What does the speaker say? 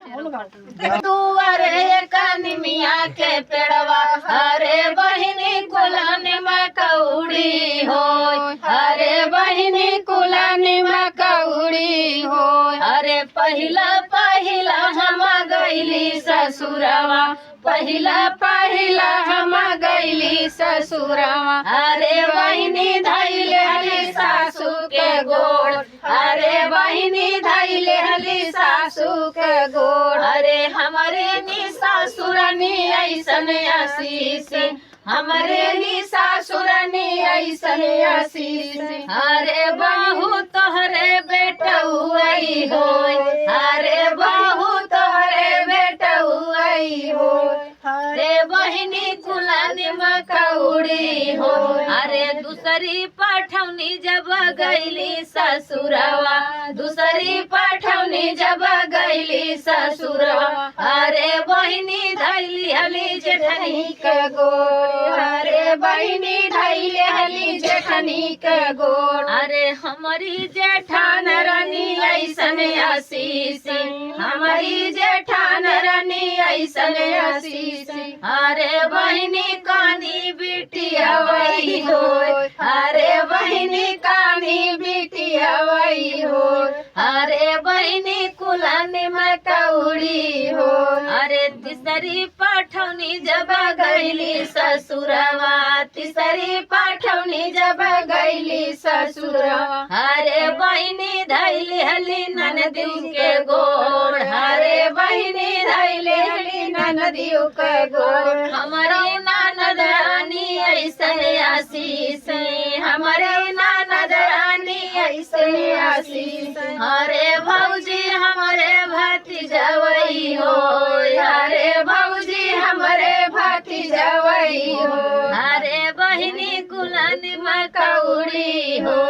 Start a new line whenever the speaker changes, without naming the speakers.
दुआरे कनिमिया के पेड़वा अरे बहिनी कुलानी में कौड़ी हो, अरे बहिनी कुलानी में कौड़ी हो। अरे पहिला पहिला हम गईली ससुरवा, पहिला पहिला हम गईली ससुरवा। अरे बहिनी धैले हली सासू के गोड़, अरे बहिनी धैले हली सासू के गोड़। अरे हमारे नी सासुरनी ऐसन आशीष, हमारे नी सासुरनी ऐसन आशीष। अरे बहू तोहरे बेटउई हो, अरे बहू तोहरे बेटउई हो। अरे बहिनी कुलानी में कौड़ी हो। अरे दूसरी पठौनी जब गईली ससुरवा, दूसरी पठौनी जब गईली ससुरवा। अरे बहिनी धैली हली जेठनी के गोड़, अरे बहिनी धैली हली जेठनी के गोड़। अरे हमारी जेठान रानी ऐसन आशीष, हमारी जेठान रानी ऐसन आशीष। अरे बहिनी कानी बिटिया वही हो, अरे बहिनी कानी बिटिया वही हो। अरे बहिनी कुलानी में कौड़ी हो। अरे तीसरी पठौनी जब गईली ससुरवा, तीसरी पठौनी जब गईली ससुरवा। अरे बहिनी धैली हली ननदियों के गोड़, अरे बहिनी धैली हली ननदियों के गोड़। हमारी ननद रानी ऐसन आशीष, हमारे ननद रानी ऐसन आशीष। अरे भौजी हमारे भतीजवई हो, अरे भौजी हमारे भतीजवई हो। अरे बहिनी कुलानी में कौड़ी हो।